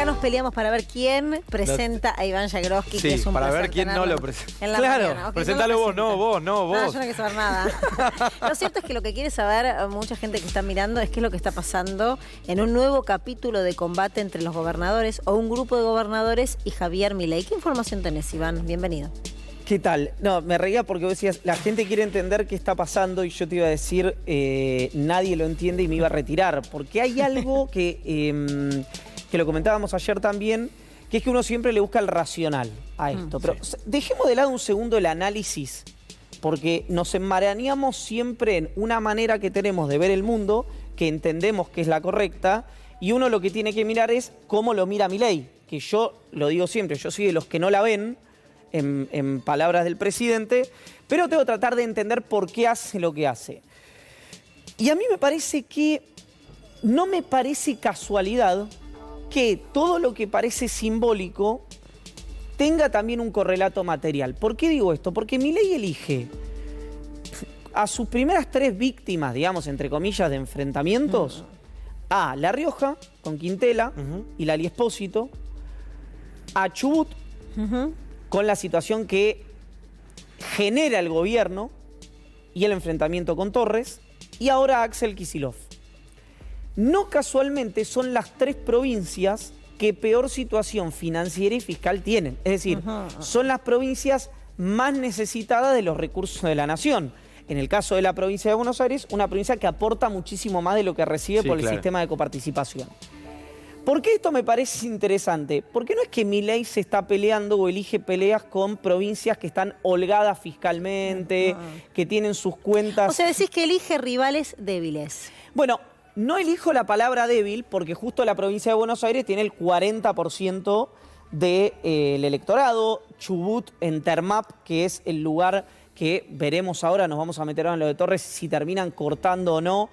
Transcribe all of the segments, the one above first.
Acá nos peleamos para ver quién presenta a Iván Jagroski, sí, que es un para placer ver quién no tenerlo lo presenta. en la Claro, mañana. Okay, presentalo vos, no vos. No, yo no quiero saber nada. Lo cierto es que lo que quiere saber mucha gente que está mirando es qué es lo que está pasando en un nuevo capítulo de combate entre los gobernadores o un grupo de gobernadores y Javier Milei. ¿Qué información tenés, Iván? Bienvenido. ¿Qué tal? No, me reía porque vos decías, la gente quiere entender qué está pasando y yo te iba a decir, nadie lo entiende y me iba a retirar. Porque hay algo que lo comentábamos ayer también, que es que uno siempre le busca el racional a esto. Pero dejemos de lado un segundo el análisis, porque nos enmarañamos siempre en una manera que tenemos de ver el mundo, que entendemos que es la correcta, y uno lo que tiene que mirar es cómo lo mira Milei, que yo lo digo siempre, yo soy de los que no la ven, en palabras del presidente, pero tengo que tratar de entender por qué hace lo que hace. Y a mí me parece que no me parece casualidad que todo lo que parece simbólico tenga también un correlato material. ¿Por qué digo esto? Porque Milei elige a sus primeras tres víctimas, digamos, entre comillas, de enfrentamientos, a La Rioja, con Quintela y Lali Espósito, a Chubut, con la situación que genera el gobierno y el enfrentamiento con Torres, y ahora Axel Kicillof. No casualmente son las tres provincias que peor situación financiera y fiscal tienen. Es decir, son las provincias más necesitadas de los recursos de la nación. En el caso de la provincia de Buenos Aires, una provincia que aporta muchísimo más de lo que recibe por el sistema de coparticipación. ¿Por qué esto me parece interesante? Porque no es que Milei se está peleando o elige peleas con provincias que están holgadas fiscalmente, que tienen sus cuentas... O sea, decís que elige rivales débiles. Bueno, no elijo la palabra débil porque justo la provincia de Buenos Aires tiene el 40% del electorado. Chubut en Termap, que es el lugar que veremos ahora, nos vamos a meter ahora en lo de Torres, si terminan cortando o no,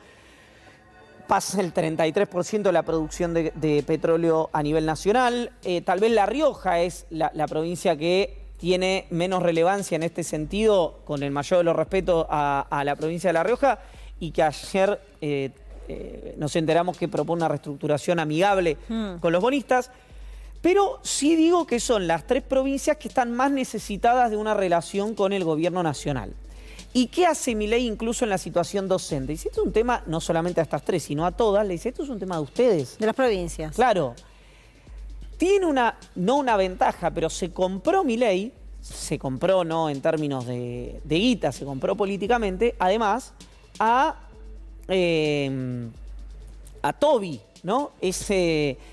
pasa el 33% de la producción de petróleo a nivel nacional. Tal vez La Rioja es la provincia que tiene menos relevancia en este sentido, con el mayor de los respetos a la provincia de La Rioja, y que ayer nos enteramos que propone una reestructuración amigable con los bonistas. Pero sí digo que son las tres provincias que están más necesitadas de una relación con el gobierno nacional. ¿Y qué hace Milei incluso en la situación docente? Dice, esto es un tema no solamente a estas tres, sino a todas. Le dice, esto es un tema de ustedes. De las provincias. Claro. Tiene no una ventaja, pero se compró Milei, se compró no en términos de guita, se compró políticamente, además a Toby, ¿no? Es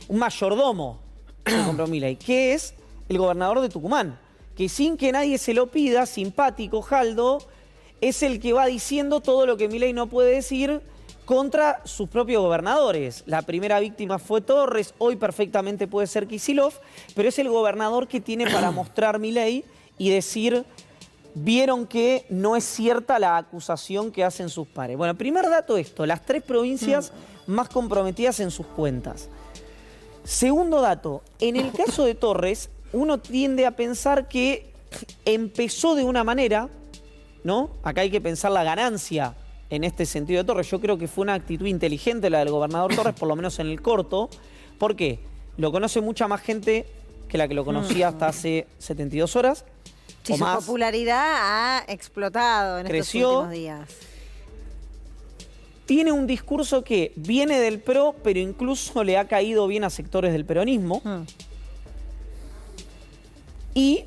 un mayordomo que se compró Milei, que es el gobernador de Tucumán, que sin que nadie se lo pida, simpático, Jaldo, es el que va diciendo todo lo que Milei no puede decir contra sus propios gobernadores. La primera víctima fue Torres, hoy perfectamente puede ser Kicillof, pero es el gobernador que tiene para mostrar Milei y decir, vieron que no es cierta la acusación que hacen sus pares. Bueno, primer dato esto, las tres provincias más comprometidas en sus cuentas. Segundo dato, en el caso de Torres, uno tiende a pensar que empezó de una manera, ¿no? Acá hay que pensar la ganancia en este sentido de Torres. Yo creo que fue una actitud inteligente la del gobernador Torres, por lo menos en el corto. ¿Por qué? Lo conoce mucha más gente que la que lo conocía hasta hace 72 horas. Sí, su popularidad ha explotado en estos últimos días. Tiene un discurso que viene del PRO, pero incluso le ha caído bien a sectores del peronismo. Y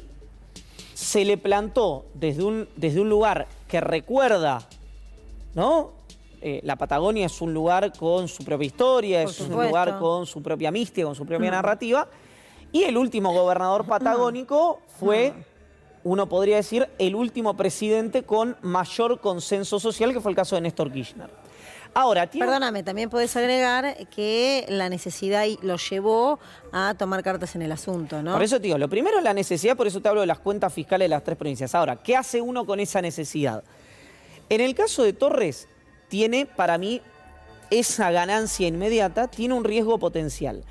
se le plantó desde un lugar que recuerda, ¿no? La Patagonia es un lugar con su propia historia, es un lugar con su propia mística, con su propia narrativa. Y el último gobernador patagónico fue, uno podría decir, el último presidente con mayor consenso social, que fue el caso de Néstor Kirchner. Ahora, perdóname, también podés agregar que la necesidad lo llevó a tomar cartas en el asunto, ¿no? Por eso te digo, lo primero es la necesidad, por eso te hablo de las cuentas fiscales de las tres provincias. Ahora, ¿qué hace uno con esa necesidad? En el caso de Torres, tiene, para mí, esa ganancia inmediata, tiene un riesgo potencial.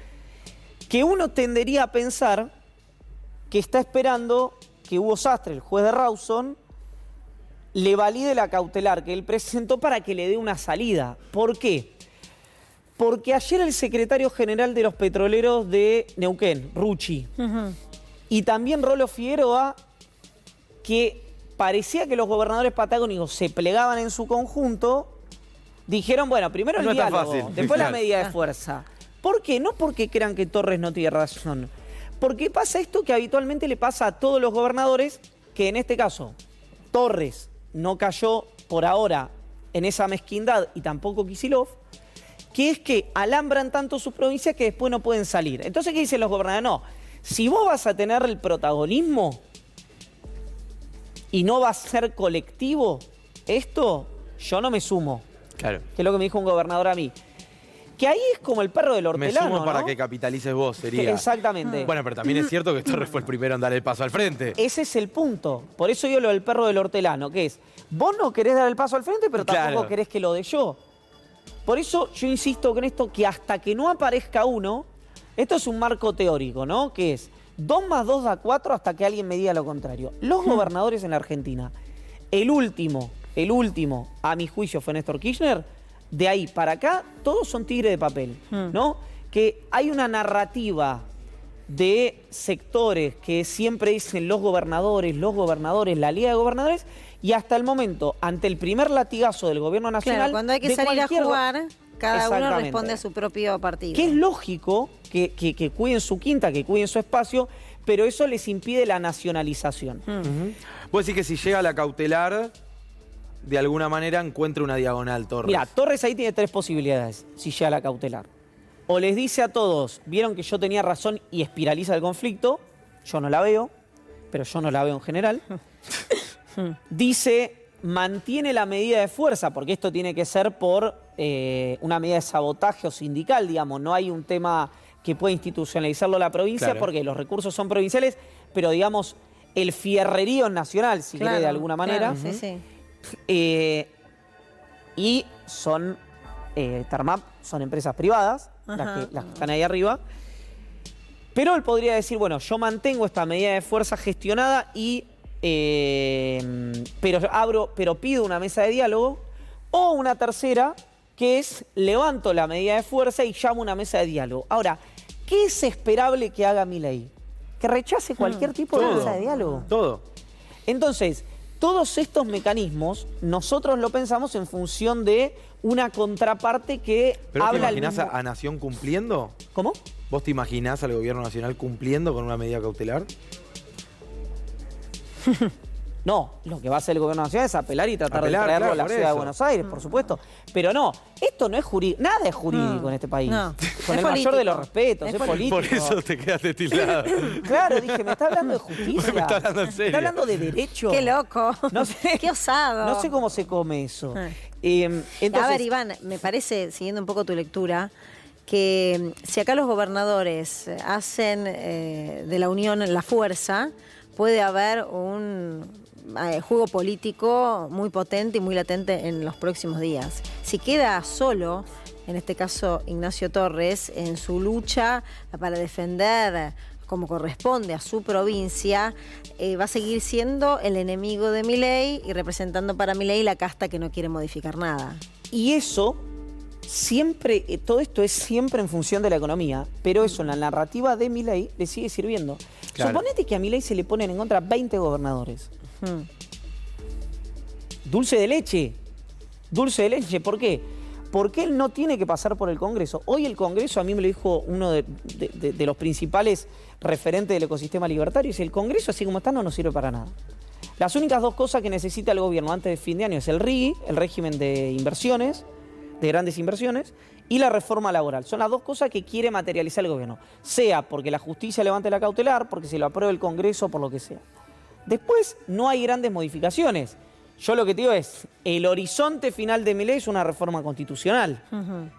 Que uno tendería a pensar que está esperando que Hugo Sastre, el juez de Rawson, le valide la cautelar que él presentó para que le dé una salida. ¿Por qué? Porque ayer el secretario general de los petroleros de Neuquén, Rucci, y también Rolo Figueroa, que parecía que los gobernadores patagónicos se plegaban en su conjunto, dijeron, bueno, primero el diálogo, después la medida de fuerza. ¿Por qué? No porque crean que Torres no tiene razón. Porque pasa esto que habitualmente le pasa a todos los gobernadores, que en este caso Torres no cayó por ahora en esa mezquindad y tampoco Kicillof, que es que alambran tanto sus provincias que después no pueden salir. Entonces, ¿qué dicen los gobernadores? No, si vos vas a tener el protagonismo y no va a ser colectivo esto, yo no me sumo. Claro. Que es lo que me dijo un gobernador a mí. Que ahí es como el perro del hortelano, me sumo para ¿no? que capitalices vos, sería. Exactamente. Bueno, pero también es cierto que Torres fue el primero en dar el paso al frente. Ese es el punto. Por eso yo lo del perro del hortelano, que es, vos no querés dar el paso al frente, pero tampoco querés que lo dé yo. Por eso yo insisto con esto, que hasta que no aparezca uno, esto es un marco teórico, ¿no? Que es 2 más 2 da 4 hasta que alguien me diga lo contrario. Los gobernadores en la Argentina, el último, a mi juicio, fue Néstor Kirchner. De ahí para acá, todos son tigre de papel, ¿no? Que hay una narrativa de sectores que siempre dicen los gobernadores, la Liga de Gobernadores, y hasta el momento, ante el primer latigazo del gobierno nacional... Claro, cuando hay que salir a jugar, cada uno responde a su propio partido. Que es lógico que cuiden su quinta, que cuiden su espacio, pero eso les impide la nacionalización. Vos decís que si llega la cautelar, de alguna manera encuentra una diagonal Torres. Mira, Torres ahí tiene 3 posibilidades, si llega la cautelar. O les dice a todos, vieron que yo tenía razón y espiraliza el conflicto, yo no la veo, pero yo no la veo en general. Dice, mantiene la medida de fuerza, porque esto tiene que ser por una medida de sabotaje o sindical, digamos, no hay un tema que pueda institucionalizarlo la provincia, porque los recursos son provinciales, pero digamos, el fierrerío es nacional, si quiere, de alguna manera. Sí, sí. Y son, Termap son empresas privadas, las que están ahí arriba. Pero él podría decir, bueno, yo mantengo esta medida de fuerza gestionada y pero pido una mesa de diálogo. O una tercera, que es levanto la medida de fuerza y llamo una mesa de diálogo. Ahora, ¿qué es esperable que haga Milei? Que rechace cualquier tipo de mesa de diálogo. Todo. Entonces, todos estos mecanismos, nosotros lo pensamos en función de una contraparte que ¿Pero habla te imaginás mismo... a Nación cumpliendo? ¿Cómo? ¿Vos te imaginás al gobierno nacional cumpliendo con una medida cautelar? No, lo que va a hacer el gobierno nacional es apelar y tratar de traerlo a la ciudad de Buenos Aires, por supuesto. Pero no, esto no es jurídico, nada es jurídico en este país. No. Con Es el mayor de los respetos, es político. Por eso te quedaste tildado. Claro, dije, me está hablando de justicia. Me está hablando en serio. Me está hablando de derecho. Qué loco. No sé, Qué osado. No sé cómo se come eso. Entonces, a ver, Iván, me parece, siguiendo un poco tu lectura, que si acá los gobernadores hacen de la unión la fuerza, puede haber un juego político muy potente y muy latente en los próximos días. Si queda solo, en este caso Ignacio Torres, en su lucha para defender como corresponde a su provincia, va a seguir siendo el enemigo de Milei y representando para Milei la casta que no quiere modificar nada. Y eso siempre, todo esto es siempre en función de la economía, pero eso en la narrativa de Milei le sigue sirviendo. Claro. Suponete que a Milei se le ponen en contra 20 gobernadores. Dulce de leche. Dulce de leche. ¿Por qué? Porque él no tiene que pasar por el Congreso. Hoy el Congreso, a mí me lo dijo uno de los principales referentes del ecosistema libertario, dice, el Congreso así como está no nos sirve para nada. Las únicas 2 cosas que necesita el gobierno antes de fin de año es el RIGI, el régimen de inversiones, de grandes inversiones, y la reforma laboral. Son las 2 cosas que quiere materializar el gobierno. Sea porque la justicia levante la cautelar, porque se lo apruebe el Congreso, por lo que sea. Después no hay grandes modificaciones. Yo lo que te digo es, el horizonte final de Milei es una reforma constitucional.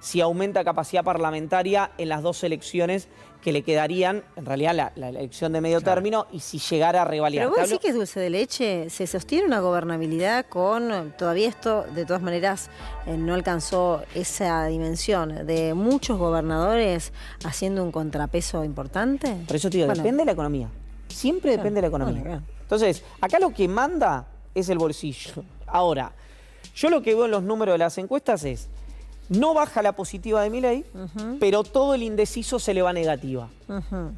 Si aumenta capacidad parlamentaria en las 2 elecciones que le quedarían, en realidad la elección de medio término, y si llegara a revalidar. Pero vos decís que es dulce de leche, se sostiene una gobernabilidad con, todavía esto de todas maneras no alcanzó esa dimensión de muchos gobernadores haciendo un contrapeso importante. Por eso te digo, depende de la economía. Siempre depende de la economía. Entonces, acá lo que manda es el bolsillo. Ahora, yo lo que veo en los números de las encuestas es, No baja la positiva de Milei, pero todo el indeciso se le va negativa.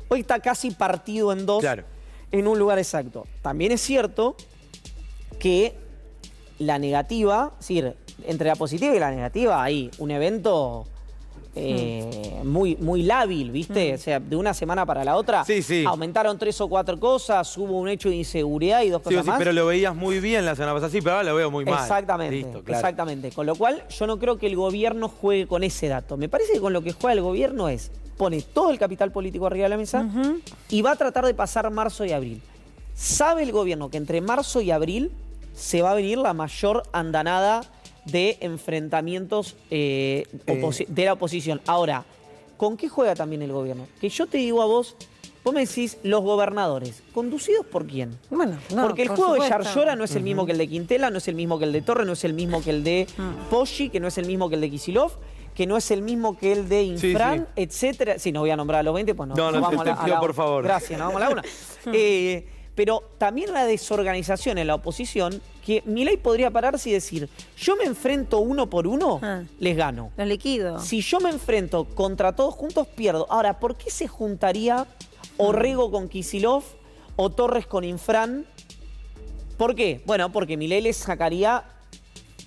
Hoy está casi partido en dos, Claro. en un lugar exacto. También es cierto que la negativa, es decir, entre la positiva y la negativa hay un evento muy lábil, ¿viste? O sea, de una semana para la otra Sí. aumentaron 3 o 4 cosas, hubo un hecho de inseguridad y 2 cosas más. Pero lo veías muy bien la semana pasada, sí, pero ahora lo veo muy mal. Exactamente, Listo, claro. exactamente. Con lo cual, yo no creo que el gobierno juegue con ese dato. Me parece que con lo que juega el gobierno es, pone todo el capital político arriba de la mesa y va a tratar de pasar marzo y abril. Sabe el gobierno que entre marzo y abril se va a venir la mayor andanada de enfrentamientos de la oposición. Ahora, ¿con qué juega también el gobierno? Que yo te digo a vos me decís, los gobernadores, ¿conducidos por quién? Bueno, no, porque el por juego supuesto. de Yarlora no es el mismo que el de Quintela, no es el mismo que el de Torre, no es el mismo que el de Poggi, que no es el mismo que el de Kicillof, que no es el mismo que el de Infran, etcétera. Sí, no voy a nombrar a los 20, pues no vamos a la por favor. Gracias, no vamos a la una. Pero también la desorganización en la oposición, que Milei podría pararse y decir, yo me enfrento uno por uno, les gano. Los liquido. Si yo me enfrento contra todos juntos, pierdo. Ahora, ¿por qué se juntaría Orrego con Kicillof o Torres con Infran? ¿Por qué? Bueno, porque Milei les sacaría,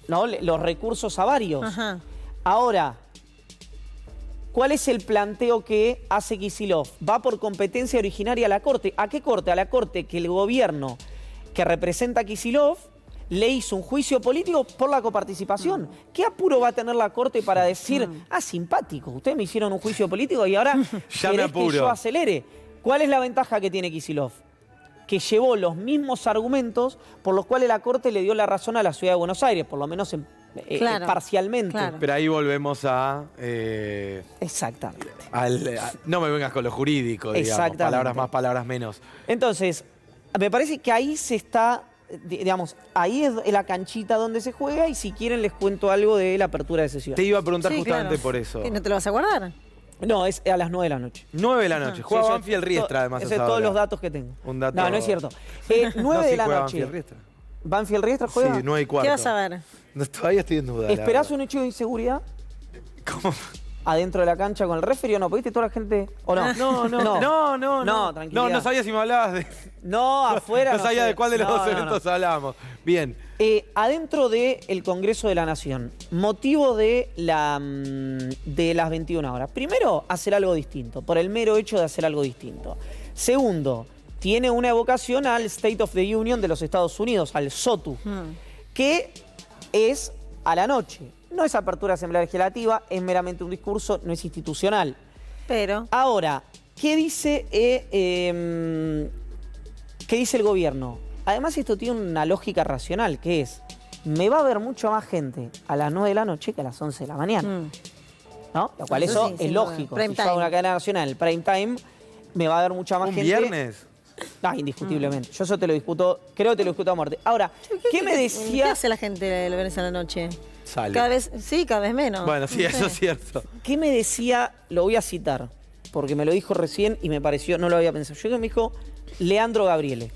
¿no?, los recursos a varios. Ahora, ¿cuál es el planteo que hace Kicillof? Va por competencia originaria a la Corte. ¿A qué Corte? A la Corte que el gobierno que representa a Kicillof le hizo un juicio político por la coparticipación. ¿Qué apuro va a tener la Corte para decir, simpático, ustedes me hicieron un juicio político y ahora Ya me querés que apuro. yo acelere? ¿Cuál es la ventaja que tiene Kicillof? Que llevó los mismos argumentos por los cuales la Corte le dio la razón a la Ciudad de Buenos Aires, por lo menos Claro, parcialmente. claro. Pero ahí volvemos a... Exactamente. no me vengas con lo jurídico, digamos. Exactamente. Palabras más, palabras menos. Entonces, me parece que ahí se está, digamos, ahí es la canchita donde se juega y si quieren les cuento algo de la apertura de sesión. Te iba a preguntar Sí, justamente claro. por eso. ¿Qué, no te lo vas a guardar? No, es a las 9 de la noche. 9 de la noche. Juega Sí, Banfield Riestra, además. Ese a es esa todos hora. los datos que tengo. Un dato... No, no es cierto. 9 No, de sí la juega noche. Banfield Riestra. ¿Banfield Riestra juega? Sí, 9 y cuarto. ¿Qué vas a ver? No, todavía estoy en duda. la ¿Esperás verdad. un hecho de inseguridad ¿Cómo? adentro de la cancha con el referee o no? ¿Viste toda la gente? ¿O no? No, tranquilidad. No sabía si me hablabas de... No, afuera. No sabía sé. de cuál de los No, dos no, eventos no. hablábamos. Bien. Adentro del Congreso de la Nación, motivo de las 21 horas. Primero, hacer algo distinto, por el mero hecho de hacer algo distinto. Segundo, tiene una evocación al State of the Union de los Estados Unidos, al SOTU, que es a la noche. No es apertura de Asamblea Legislativa, es meramente un discurso, no es institucional. Pero... Ahora, ¿qué dice el gobierno? Además, esto tiene una lógica racional, que es, me va a ver mucho más gente a las 9 de la noche que a las 11 de la mañana. ¿No? Lo cual Eso eso sí, es sin duda. lógico. Prime Si yo hago time. una cadena nacional, el prime time, me va a ver mucha más ¿Un gente. viernes? Indiscutiblemente. Yo eso te lo discuto, creo que te lo discuto a muerte. Ahora, ¿qué me ¿Qué decía? hace la gente el viernes a la noche? Sale. Cada vez menos. Bueno, sí, No eso sé. es cierto. ¿Qué me decía? Lo voy a citar, porque me lo dijo recién y me pareció, no lo había pensado. Yo que me dijo Leandro Gabriele.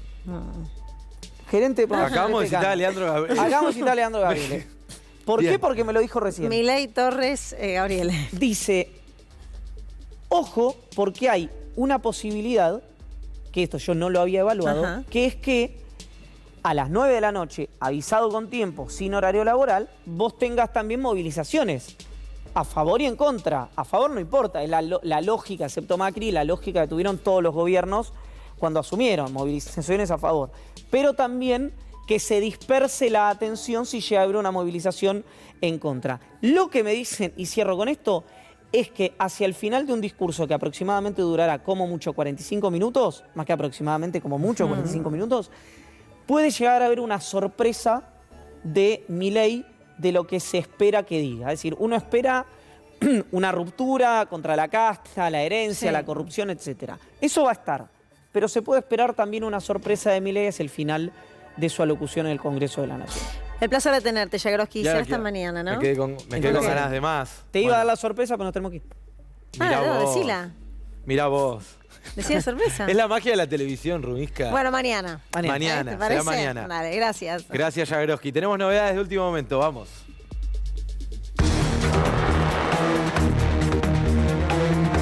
Gerente de promoción Acabamos de de Pecana. citar a Leandro Gabriel. Acabamos de citar a Leandro Gabriele. ¿Por Bien. qué? Porque me lo dijo recién. Milei, Torres, Gabriele. Dice, ojo, porque hay una posibilidad, que esto yo no lo había evaluado, Ajá. que es que a las 9 de la noche, avisado con tiempo, sin horario laboral, vos tengas también movilizaciones a favor y en contra. A favor no importa, es la lógica, excepto Macri, la lógica que tuvieron todos los gobiernos cuando asumieron, movilizaciones a favor. Pero también que se disperse la atención si llega a haber una movilización en contra. Lo que me dicen, y cierro con esto, es que hacia el final de un discurso que aproximadamente durará como mucho 45 minutos, más que aproximadamente como mucho 45 minutos, puede llegar a haber una sorpresa de Milei de lo que se espera que diga. Es decir, uno espera una ruptura contra la casta, la herencia, Sí. la corrupción, etc. Eso va a estar. Pero se puede esperar también una sorpresa de Milei hacia el final de su alocución en el Congreso de la Nación. El placer de tenerte, Jagroski. Ya Será no esta quiero- mañana, ¿no? Me quedé con ganas de más. Te iba a dar la sorpresa, pero nos tenemos que ir. Mirá no, vos. decila. Mirá vos. Decía sorpresa. Es la magia de la televisión, Rumisca. Bueno, mañana. Mañana, ¿Te será parece? mañana. Dale, gracias. Gracias, Jagroski. Tenemos novedades de último momento, vamos.